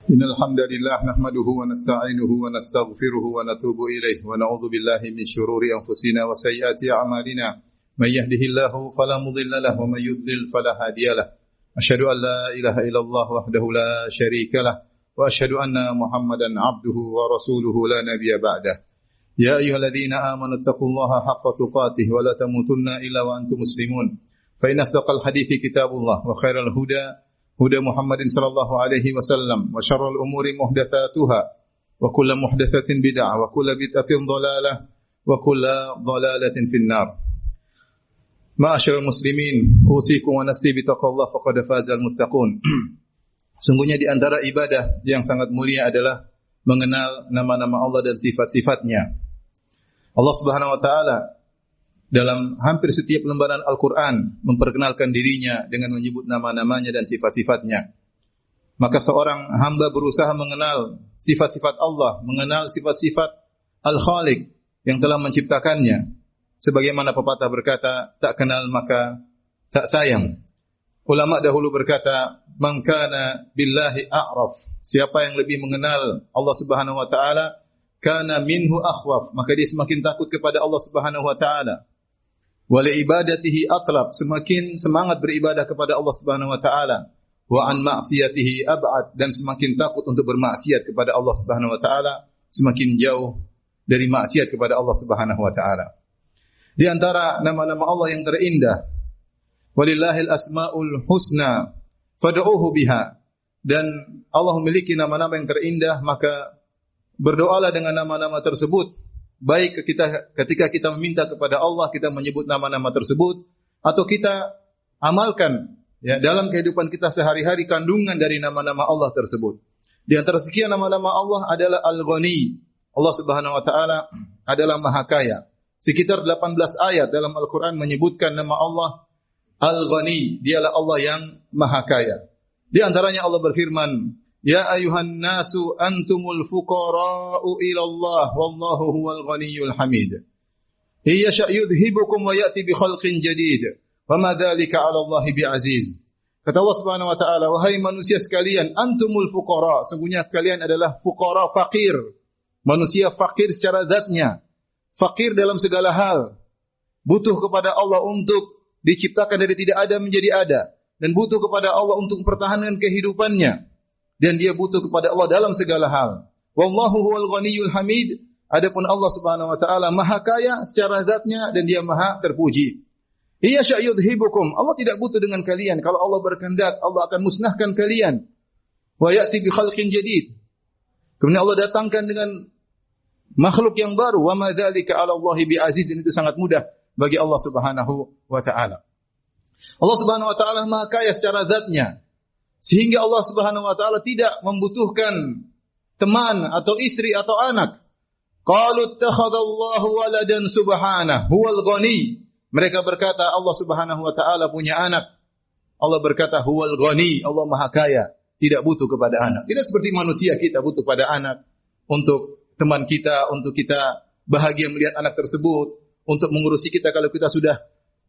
Innal hamdalillah nahmaduhu wa nasta'inuhu wa nastaghfiruhu wa natubu ilayh wa na'udzu billahi min shururi anfusina wa sayyiati a'malina may yahdihillahu fala mudilla lahu wa may yudlil fala hadiyalah. Asyhadu an la ilaha illallah wahdahu la syarikalah wa asyhadu anna Muhammadan 'abduhu wa rasuluhu la nabiyya ba'dah. Ya ayyuhalladzina amanu taqullaha haqqa tuqatih wa la tamutunna illa wa antum muslimun. Fa inna asdaqal hadithi kitabullah wa khairal huda huda Muhammadin sallallahu alaihi wasallam wa syarrul umuri muhdatsatuha wa kullu muhdatsatin bid'ah wa kullu bid'atin dhalalah wa kullu dhalalatin finnar. Ma'asyiral muslimin, usikum wa nafsi bitaqwallah faqad fazal muttaqun. Sungguhnya di antara ibadah yang sangat mulia adalah mengenal nama-nama Allah dan sifat-sifatnya. Allah Subhanahu wa taala dalam hampir setiap lembaran Al-Quran memperkenalkan dirinya dengan menyebut nama-namanya dan sifat-sifatnya. Maka seorang hamba berusaha mengenal sifat-sifat Allah, mengenal sifat-sifat Al-Khaliq yang telah menciptakannya. Sebagaimana pepatah berkata, tak kenal maka tak sayang. Ulama dahulu berkata, man kana billahi a'raf. Siapa yang lebih mengenal Allah Subhanahu wa taala, kana minhu akhwaf, maka dia semakin takut kepada Allah Subhanahu wa taala. Wa li ibadatihi atlab, semakin semangat beribadah kepada Allah Subhanahu wa taala. Wa an ma'siyatihi ab'ad, dan semakin takut untuk bermaksiat kepada Allah Subhanahu wa taala, semakin jauh dari maksiat kepada Allah Subhanahu wa taala. Di antara nama-nama Allah yang terindah, walillahil asmaul husna fad'uuhu biha, dan Allah memiliki nama-nama yang terindah, maka berdoalah dengan nama-nama tersebut. Baik ketika kita meminta kepada Allah, kita menyebut nama-nama tersebut, atau kita amalkan ya dalam kehidupan kita sehari-hari kandungan dari nama-nama Allah tersebut. Di antara sekian nama-nama Allah adalah Al-Ghani. Allah Subhanahu wa taala adalah Maha Kaya. Sekitar 18 ayat dalam Al-Quran menyebutkan nama Allah Al-Ghani. Dialah Allah yang Maha Kaya. Di antaranya Allah berfirman, ya ayuhan nasu antumul fuqara'u ila Allah wallahu huwal ghaniyyul hamid. Hiya yudhibukum wa ya'ti bi khalqin jadid. Wa ma dzalika 'ala Allah bi'aziz. Kata Allah Subhanahu wa taala, wahai manusia sekalian, antumul fuqara, sungguhnya kalian adalah fuqara, fakir. Manusia fakir secara zatnya, fakir dalam segala hal. Butuh kepada Allah untuk diciptakan dari tidak ada menjadi ada, dan butuh kepada Allah untuk mempertahankan kehidupannya. Dan dia butuh kepada Allah dalam segala hal. Wallahu huwal ghaniyyul hamid. Adapun Allah Subhanahu wa taala Maha Kaya secara zatnya dan dia Maha terpuji. Iya sya'yudhibukum. Allah tidak butuh dengan kalian. Kalau Allah berkehendak, Allah akan musnahkan kalian. Wa ya'ti bi khalqin jadid. Kemudian Allah datangkan dengan makhluk yang baru. Wa ma dzalika 'ala Allah bi'aziz. Itu sangat mudah bagi Allah Subhanahu wa taala. Allah Subhanahu wa taala Maha Kaya secara zatnya, sehingga Allah Subhanahu wa taala tidak membutuhkan teman atau istri atau anak. Qalu ittakhadallahu waladan subhanahu huwal ghani. Mereka berkata Allah Subhanahu wa taala punya anak. Allah berkata huwal ghani, Allah Maha Kaya, tidak butuh kepada anak. Tidak seperti manusia, kita butuh pada anak untuk teman kita, untuk kita bahagia melihat anak tersebut, untuk mengurusi kita kalau kita sudah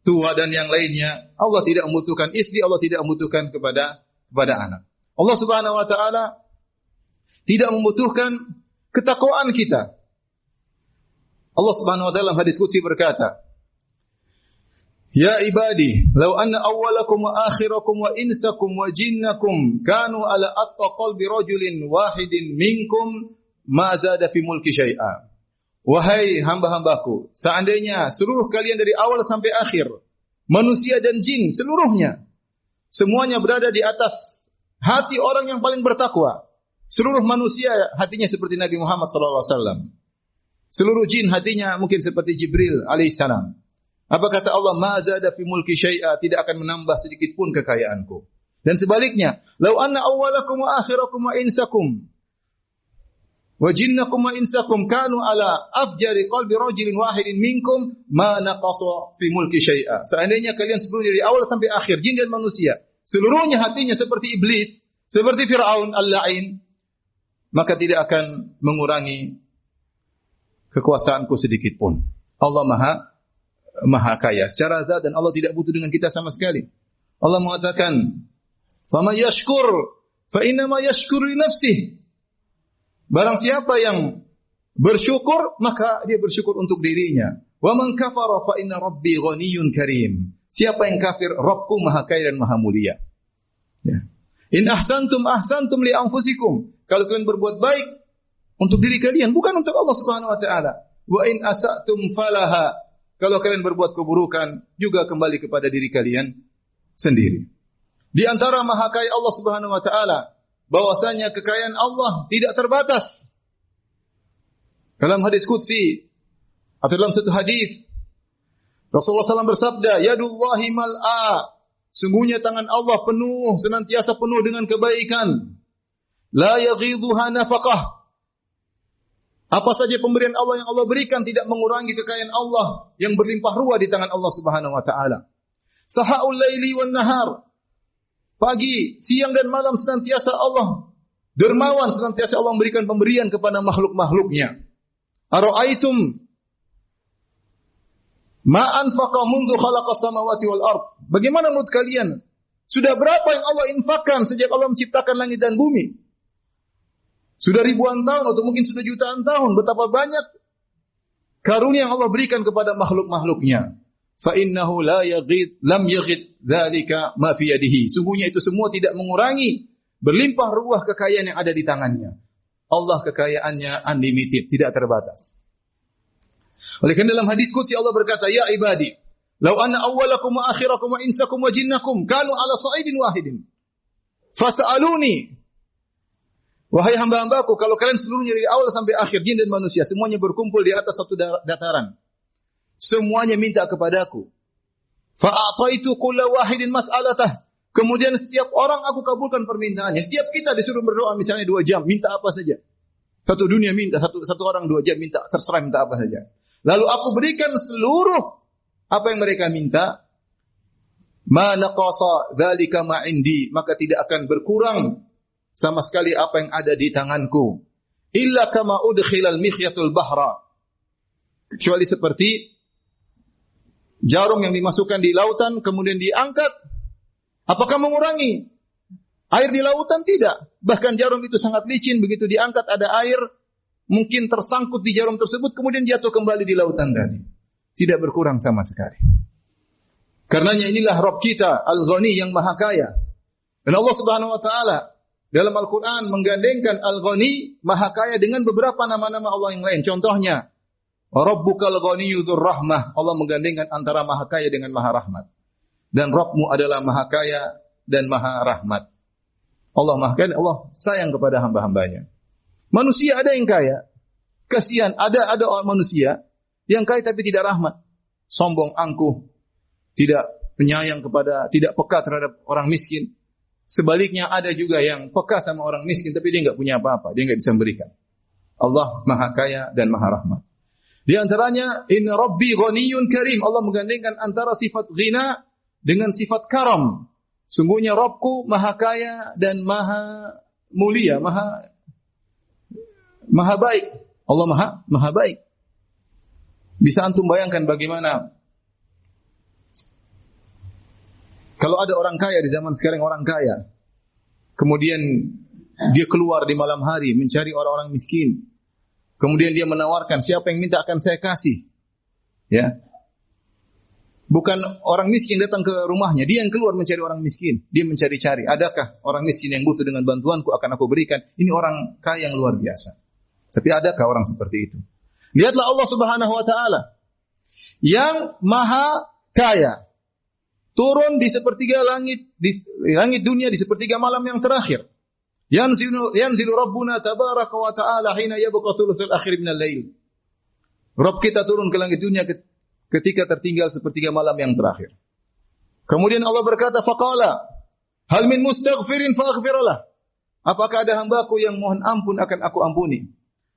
tua dan yang lainnya. Allah tidak membutuhkan istri, Allah tidak membutuhkan kepada anak. Allah Subhanahu wa taala tidak membutuhkan ketakwaan kita. Allah Subhanahu wa taala dalam hadis qudsi berkata, ya ibadi, law anna awwalakum wa akhirakum wa insakum wa jinnakum kanu ala atqa qalbi rajulin wahidin minkum ma zada fi mulki syai'a. Wahai hamba-hambaku, seandainya seluruh kalian dari awal sampai akhir, manusia dan jin seluruhnya, semuanya berada di atas hati orang yang paling bertakwa. Seluruh manusia hatinya seperti Nabi Muhammad SAW. Seluruh jin hatinya mungkin seperti Jibril alaihissalam. Apa kata Allah? Ma zada fi mulki syai'a, tidak akan menambah sedikit pun kekayaanku. Dan sebaliknya, lau anna awwalakum wa akhirakum wa insakum wa jinnakum wa insakum kanu ala afjari qalbi rajulin wahidin minkum ma naqasa fi mulki syai'a. Seandainya kalian seluruhnya dari awal sampai akhir, jin dan manusia, seluruhnya hatinya seperti iblis, seperti Fir'aun al-la'in, maka tidak akan mengurangi kekuasaanku sedikit pun. Allah Maha Kaya secara zat, dan Allah tidak butuh dengan kita sama sekali. Allah mengatakan, "Faman yashkur fa innama yashkuru li nafsihi. Barang siapa yang bersyukur, maka dia bersyukur untuk dirinya. Wa man kafara fa inna rabbi ghaniyyun karim. Siapa yang kafir, Rabbku Maha Kaya dan Maha Mulia. Ya. In ahsantum ahsantum li anfusikum. Kalau kalian berbuat baik untuk diri kalian, bukan untuk Allah Subhanahu wa taala. Wa in asatum falaha. Kalau kalian berbuat keburukan, juga kembali kepada diri kalian sendiri. Di antara Maha Kaya Allah Subhanahu wa taala, bahwasanya kekayaan Allah tidak terbatas. Dalam hadis qudsi atau dalam satu hadis Rasulullah SAW bersabda, yadullahi mal'a, sungguhnya tangan Allah penuh, senantiasa penuh dengan kebaikan. La yaghidhuha nafaqah. Apa saja pemberian Allah yang Allah berikan tidak mengurangi kekayaan Allah yang berlimpah ruah di tangan Allah Subhanahu wa taala. Sahaul laili wan nahar. Pagi, siang dan malam senantiasa Allah dermawan, senantiasa Allah memberikan pemberian kepada makhluk-makhluknya. Ara'aitum ma anfaqa mundu khalaqas samawati wal ard. Bagaimana menurut kalian? Sudah berapa yang Allah infakkan sejak Allah menciptakan langit dan bumi? Sudah ribuan tahun atau mungkin sudah jutaan tahun. Betapa banyak karunia yang Allah berikan kepada makhluk-makhluknya. Fa innahu lam yaghid dzalika ma fi yadihi. Sungguhnya itu semua tidak mengurangi berlimpah ruah kekayaan yang ada di tangannya. Allah kekayaannya unlimited, tidak terbatas. Oleh karena dalam hadis qudsi Allah berkata, ya ibadi, law anna awwalakum wa akhirakum wa insakum wa jinnakum kanu ala sa'idin wahidin fas'aluni. Wahai hamba-hambaku, kalau kalian seluruhnya dari awal sampai akhir, jin dan manusia, semuanya berkumpul di atas satu dataran. Semuanya minta kepadaku. Fa'ataitu kulla wahidin mas'alatah. Kemudian setiap orang aku kabulkan permintaannya. Setiap kita disuruh berdoa misalnya 2 jam, minta apa saja. Satu dunia minta, satu orang 2 jam minta, terserah minta apa saja. Lalu aku berikan seluruh apa yang mereka minta. Ma naqasa dzalika ma indi, maka tidak akan berkurang sama sekali apa yang ada di tanganku. Illa kama udkhilal mikhyatul bahra. Kecuali seperti jarum yang dimasukkan di lautan kemudian diangkat. Apakah mengurangi air di lautan? Tidak. Bahkan jarum itu sangat licin, begitu diangkat ada air mungkin tersangkut di jarum tersebut kemudian jatuh kembali di lautan tadi. Tidak berkurang sama sekali. Karenanya inilah Rabb kita, Al-Ghani yang Maha Kaya. Dan Allah Subhanahu wa taala dalam Al-Qur'an menggandengkan Al-Ghani Maha Kaya dengan beberapa nama-nama Allah yang lain. Contohnya, Rabbukal Ghaniyyu dzur rahmah. Allah menggandengkan antara Maha Kaya dengan Maha Rahmat. Dan Rabbmu adalah Maha Kaya dan Maha Rahmat. Allah Maha Kaya, Allah sayang kepada hamba-hambanya. Manusia ada yang kaya. Kasihan, ada orang manusia yang kaya tapi tidak rahmat. Sombong, angkuh, tidak penyayang kepada, tidak peka terhadap orang miskin. Sebaliknya ada juga yang peka sama orang miskin tapi dia enggak punya apa-apa, dia enggak bisa memberikan. Allah Maha Kaya dan Maha Rahmat. Di antaranya, Inna Rabbi Ghaniyyun Karim. Allah menggandengkan antara sifat ghina dengan sifat karam. Sungguhnya Rabbku Maha Kaya dan Maha Mulia, Maha baik. Allah Maha baik. Bisa antum bayangkan bagaimana kalau ada orang kaya di zaman sekarang, orang kaya, kemudian dia keluar di malam hari mencari orang-orang miskin. Kemudian dia menawarkan, siapa yang minta akan saya kasih. Ya. Bukan orang miskin datang ke rumahnya, dia yang keluar mencari orang miskin. Dia mencari-cari, adakah orang miskin yang butuh dengan bantuanku akan aku berikan. Ini orang kaya yang luar biasa. Tapi adakah orang seperti itu? Lihatlah Allah Subhanahu wa taala yang Maha Kaya turun di sepertiga langit, di langit dunia di sepertiga malam yang terakhir. Yanzilu Rabbuna tabaraka wa ta'ala hina yabqa thuluthul akhir minal lail. Rabb kita turun ke langit dunia ketika tertinggal sepertiga malam yang terakhir. Kemudian Allah berkata, faqala hal min mustaghfirin faghfirlah. Apakah ada hambaku yang mohon ampun akan aku ampuni?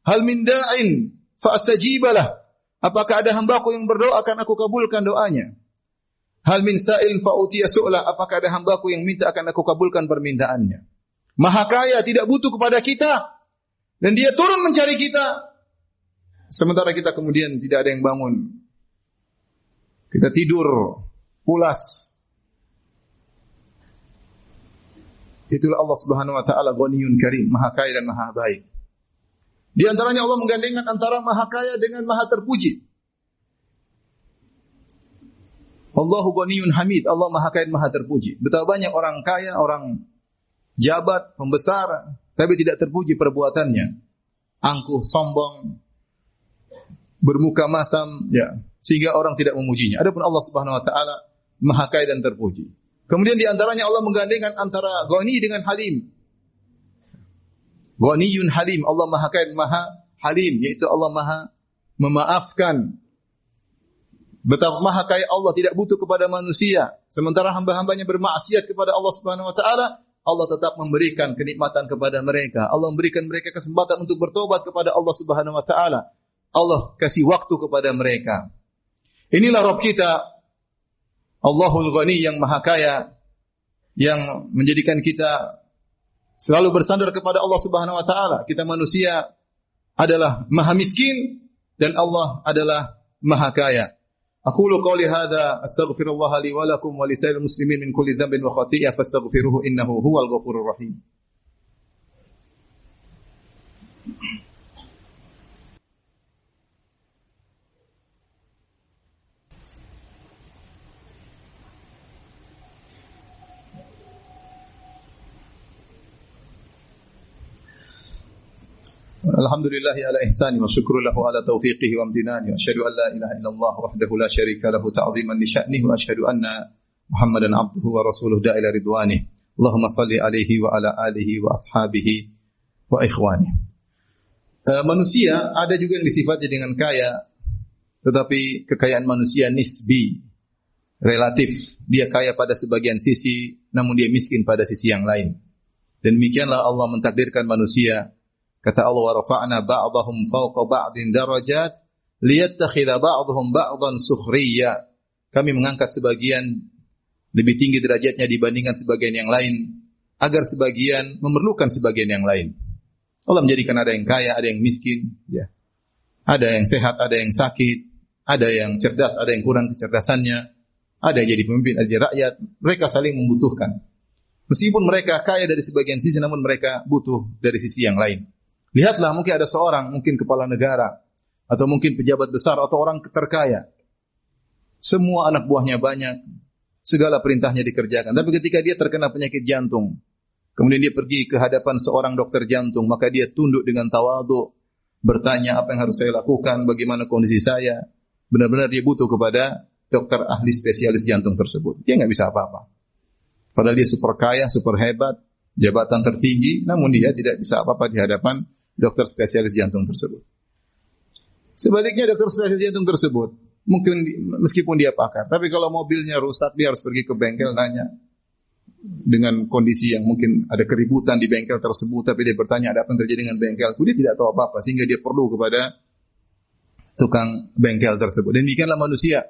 Hal min da'in fa'astajibalah. Apakah ada hambaku yang berdoa akan aku kabulkan doanya? Hal min sa'il fa'utiya su'lah. Apakah ada hambaku yang minta akan aku kabulkan permintaannya? Maha Kaya, tidak butuh kepada kita. Dan dia turun mencari kita. Sementara kita kemudian tidak ada yang bangun. Kita tidur, pulas. Itulah Allah Subhanahu wa taala Ghaniyyun Karim, Maha Kaya dan Maha Baik. Di antaranya Allah menggandengkan antara Maha Kaya dengan Maha Terpuji. Allahu Ghaniyyun Hamid, Allah Maha Kaya dan Maha Terpuji. Betapa banyak orang kaya, orang jabat, pembesar, tapi tidak terpuji perbuatannya. Angkuh, sombong, bermuka masam, ya, sehingga orang tidak memujinya. Adapun Allah Subhanahu wa taala Maha Kaya dan terpuji. Kemudian di antaranya Allah menggandengkan antara Ghani dengan Halim. Ghaniyyun Halim, Allah Maha Kaya dan Maha Halim, yaitu Allah Maha memaafkan. Betapa Maha Kaya Allah tidak butuh kepada manusia. Sementara hamba-hambanya bermaksiat kepada Allah Subhanahu wa taala, Allah tetap memberikan kenikmatan kepada mereka. Allah memberikan mereka kesempatan untuk bertobat kepada Allah Subhanahu wa taala. Allah kasih waktu kepada mereka. Inilah Rabb kita, Allahul Ghani yang Maha Kaya, yang menjadikan kita selalu bersandar kepada Allah Subhanahu wa taala. Kita manusia adalah maha miskin dan Allah adalah Maha Kaya. Aqulu qawli hadza astaghfirullah li wa lakum wa lisairil muslimin min kulli dhanbin wa khati'ah fastaghfiruhu innahu huwal ghafurur rahim. Alhamdulillahi ala ihsani wa syukru lahu ala taufiqihi wa amtinani wa asyhadu an la ilaha illallah wahdahu la syarika lahu ta'ziman li sya'nihi wa asyhadu anna Muhammadan abduhu wa rasuluhu da'ila ridwanihi. Allahumma salli alaihi wa ala alihi wa ashabihi wa ikhwani. Manusia ada juga yang disifati dengan kaya, tetapi kekayaan manusia nisbi, relatif. Dia kaya pada sebagian sisi, namun dia miskin pada sisi yang lain. Dan demikianlah Allah mentakdirkan manusia. Kata Allah, wa rafa'na ba'dahum fawqa ba'din darajat liyattakhidha ba'dhum ba'dhan sukhriya. Kami mengangkat sebagian lebih tinggi derajatnya dibandingkan sebagian yang lain, agar sebagian memerlukan sebagian yang lain. Allah menjadikan ada yang kaya, ada yang miskin, ya. Ada yang sehat, ada yang sakit, ada yang cerdas, ada yang kurang kecerdasannya, ada yang jadi pemimpin, ada yang rakyat. Mereka saling membutuhkan. Meskipun mereka kaya dari sebagian sisi, namun mereka butuh dari sisi yang lain. Lihatlah, mungkin ada seorang, mungkin kepala negara, atau mungkin pejabat besar, atau orang terkaya. Semua anak buahnya banyak, segala perintahnya dikerjakan. Tapi ketika dia terkena penyakit jantung, kemudian dia pergi ke hadapan seorang dokter jantung, maka dia tunduk dengan tawadhu, bertanya apa yang harus saya lakukan, bagaimana kondisi saya. Benar-benar dia butuh kepada dokter ahli spesialis jantung tersebut. Dia nggak bisa apa-apa. Padahal dia super kaya, super hebat, jabatan tertinggi, namun dia tidak bisa apa-apa di hadapan dokter spesialis jantung tersebut. Sebaliknya dokter spesialis jantung tersebut, mungkin meskipun dia pakar, tapi kalau mobilnya rusak, dia harus pergi ke bengkel nanya. Dengan kondisi yang mungkin ada keributan di bengkel tersebut, tapi dia bertanya ada apa yang terjadi dengan bengkelku, dia tidak tahu apa-apa, sehingga dia perlu kepada tukang bengkel tersebut. Dan demikianlah manusia.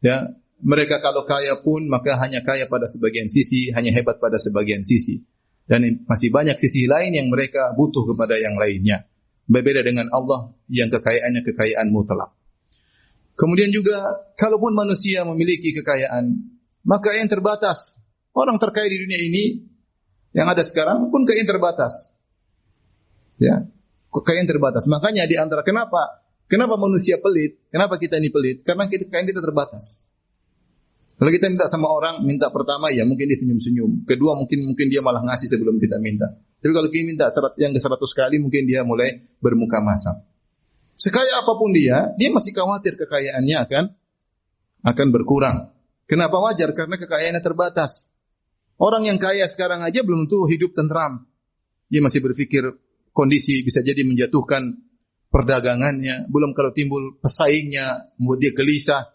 Ya, mereka kalau kaya pun, maka hanya kaya pada sebagian sisi, hanya hebat pada sebagian sisi. Dan masih banyak sisi lain yang mereka butuh kepada yang lainnya. Berbeda dengan Allah yang kekayaannya kekayaan mutlak. Kemudian juga, kalaupun manusia memiliki kekayaan, maka yang terbatas. Orang terkaya di dunia ini, yang ada sekarang pun kekayaan terbatas. Ya, kekayaan terbatas. Makanya di antara kenapa manusia pelit? Kenapa kita ini pelit? Karena kekayaan kita terbatas. Kalau kita minta sama orang, minta pertama ya mungkin dia senyum-senyum. Kedua mungkin dia malah ngasih sebelum kita minta. Tapi kalau kita minta yang ke 100 kali, mungkin dia mulai bermuka masam. Sekaya apapun dia masih khawatir kekayaannya akan berkurang. Kenapa? Wajar, karena kekayaannya terbatas. Orang yang kaya sekarang aja belum tentu hidup tentram. Dia masih berpikir kondisi bisa jadi menjatuhkan perdagangannya. Belum kalau timbul pesaingnya, membuat dia gelisah.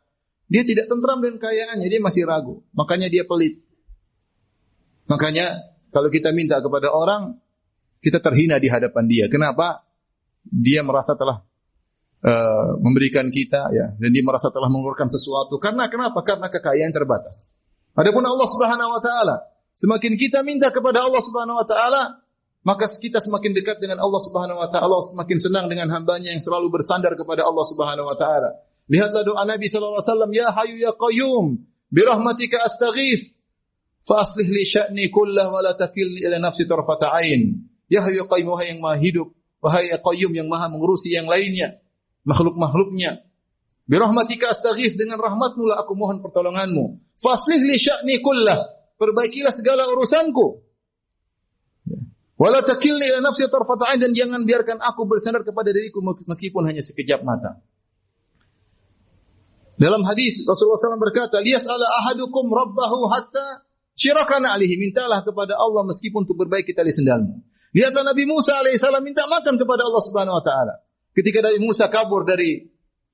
Dia tidak tentram dengan kekayaannya, dia masih ragu. Makanya dia pelit. Makanya kalau kita minta kepada orang, kita terhina di hadapan dia. Kenapa? Dia merasa telah memberikan kita, ya, dan dia merasa telah mengeluarkan sesuatu. Karena kenapa? Karena kekayaan terbatas. Adapun Allah Subhanahu wa taala, semakin kita minta kepada Allah Subhanahu wa taala, maka kita semakin dekat dengan Allah Subhanahu wa taala, semakin senang dengan hambanya yang selalu bersandar kepada Allah Subhanahu wa taala. Lihatlah doa Nabi sallallahu alaihi wasallam, ya Hayyu ya Qayyum, bi rahmatika astaghits. fa aslih li sya'ni kullahu wa la takilni ila nafsi tarfata ain. Ya Hayyu ya Qayyum, wahai yang maha hidup, wahai ya Qayyum yang maha mengurusi yang lainnya, makhluk-makhluknya. Bi rahmatika astaghith, dengan rahmatmu lah aku mohon pertolonganmu. Fa aslih li sya'ni kullahu, perbaikilah segala urusanku. Wala takilni ila nafsi tarfata ain, dan jangan biarkan aku bersandar kepada diriku meskipun hanya sekejap mata. Dalam hadis Rasulullah SAW berkata, liyas'ala ahadukum rabbahu hatta syirakana alihi, mintalah kepada Allah meskipun untuk berbaiki tali sendalmu. Lihatlah Nabi Musa alaihissalam minta makan kepada Allah Subhanahu wa taala. Ketika Nabi Musa kabur dari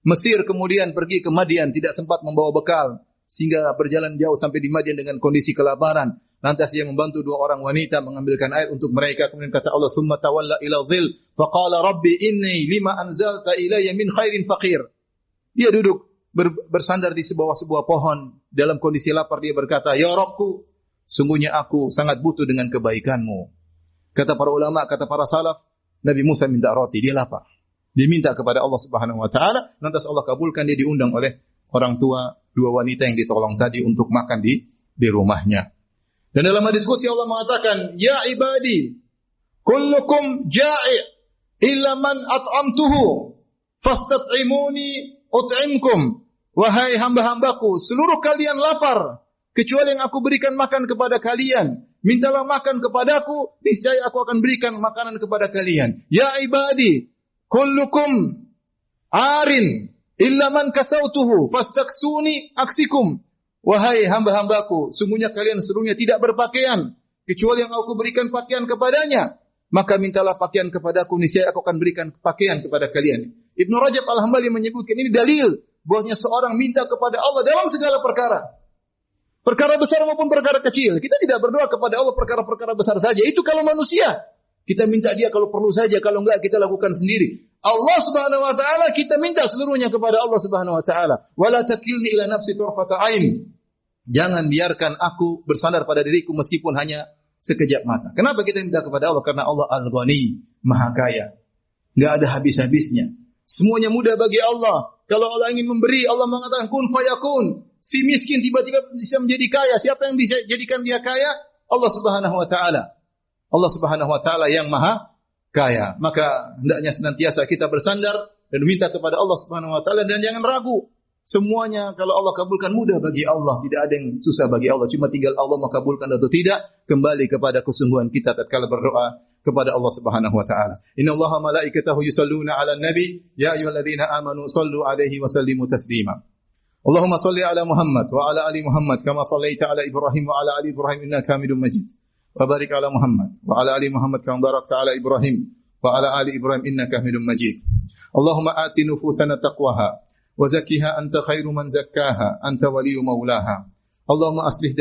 Mesir kemudian pergi ke Madian, tidak sempat membawa bekal sehingga berjalan jauh sampai di Madian dengan kondisi kelaparan. Lantas dia membantu dua orang wanita mengambilkan air untuk mereka. Kemudian kata Allah, "Tsumma tawalla ila dhil, faqala rabbi inni lima anzalta ilayya min khairin faqir." Dia duduk bersandar di sebuah pohon dalam kondisi lapar. Dia berkata, "Ya Rabbku, sungguhnya aku sangat butuh dengan kebaikanmu." Kata para ulama, kata para salaf, Nabi Musa minta roti, dia lapar. Dia minta kepada Allah Subhanahu wa taala, lantas Allah kabulkan, dia diundang oleh orang tua dua wanita yang ditolong tadi untuk makan di rumahnya. Dan dalam hadis qudsi Allah mengatakan, "Ya ibadi, kullukum ja'i' illa man at'amtuhu, fastat'imuni ut'imkum." Wahai hamba-hambaku, seluruh kalian lapar kecuali yang aku berikan makan kepada kalian. Mintalah makan kepadaku, niscaya aku akan berikan makanan kepada kalian. Ya ibadi, kullukum arin illa man kasautuhu fastaksuni aksikum. Wahai hamba-hambaku, sungguhnya kalian seluruhnya tidak berpakaian kecuali yang aku berikan pakaian kepadanya. Maka mintalah pakaian kepadaku, niscaya aku akan berikan pakaian kepada kalian. Ibnu Rajab Al-Hambali menyebutkan ini dalil bahwasanya seorang minta kepada Allah dalam segala perkara. Perkara besar maupun perkara kecil. Kita tidak berdoa kepada Allah perkara-perkara besar saja. Itu kalau manusia. Kita minta dia kalau perlu saja, kalau enggak kita lakukan sendiri. Allah Subhanahu wa taala kita minta seluruhnya kepada Allah Subhanahu wa taala. Wala takilni ila nafsi tarfata ain. Jangan biarkan aku bersandar pada diriku meskipun hanya sekejap mata. Kenapa kita minta kepada Allah? Karena Allah Al-Ghani, Maha Kaya. Enggak ada habis-habisnya. Semuanya mudah bagi Allah. Kalau Allah ingin memberi, Allah mengatakan kun fayakun. Si miskin tiba-tiba bisa menjadi kaya. Siapa yang bisa jadikan dia kaya? Allah Subhanahu wa taala. Allah Subhanahu wa taala yang Maha Kaya. Maka hendaknya senantiasa kita bersandar dan minta kepada Allah Subhanahu wa taala, dan jangan ragu. Semuanya kalau Allah kabulkan mudah bagi Allah, tidak ada yang susah bagi Allah. Cuma tinggal Allah mau kabulkan atau tidak, kembali kepada kesungguhan kita tatkala berdoa kepada Allah Subhanahu wa taala. Innallaha malaikatahu yusalluna 'alan nabi, ya ayyuhalladzina amanu shallu 'alaihi wa sallimu taslima. Allahumma shalli 'ala Muhammad wa 'ala ali Muhammad kama shallaita 'ala Ibrahim wa 'ala ali Ibrahim innaka Hamidum Majid. Wa barik 'ala Muhammad wa 'ala ali Muhammad kama barakta 'ala Ibrahim wa 'ala ali Ibrahim innaka Hamidum Majid. Allahumma ati nufusana taqwaha wa zakkiha anta khairu man zakkaha anta waliyyu maulaha. Allahumma aslih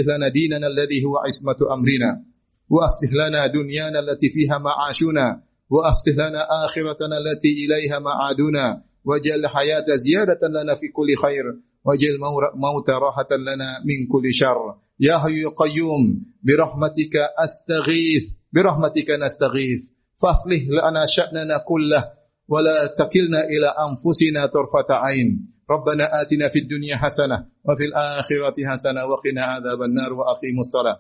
lana dinana alladhi huwa ismatu amrina wa aslih lana dunyana allati fiha ma'ashuna wa aslih lana akhiratana allati ilaiha ma'aduna waj'al hayata ziyadatan lana fi kulli khair waj'al mauta rahatan lana min kulli syarr. Ya Hayyu ya Qayyum, bi rahmatika astaghith, bi rahmatika nastaghith, faslih lana sya'nana kullah ولا تكلنا إلى أنفسنا طرفة عين. ربنا آتنا في الدنيا حسنة وفي الآخرة حسنة وقنا عذاب النار وأقيموا الصلاة.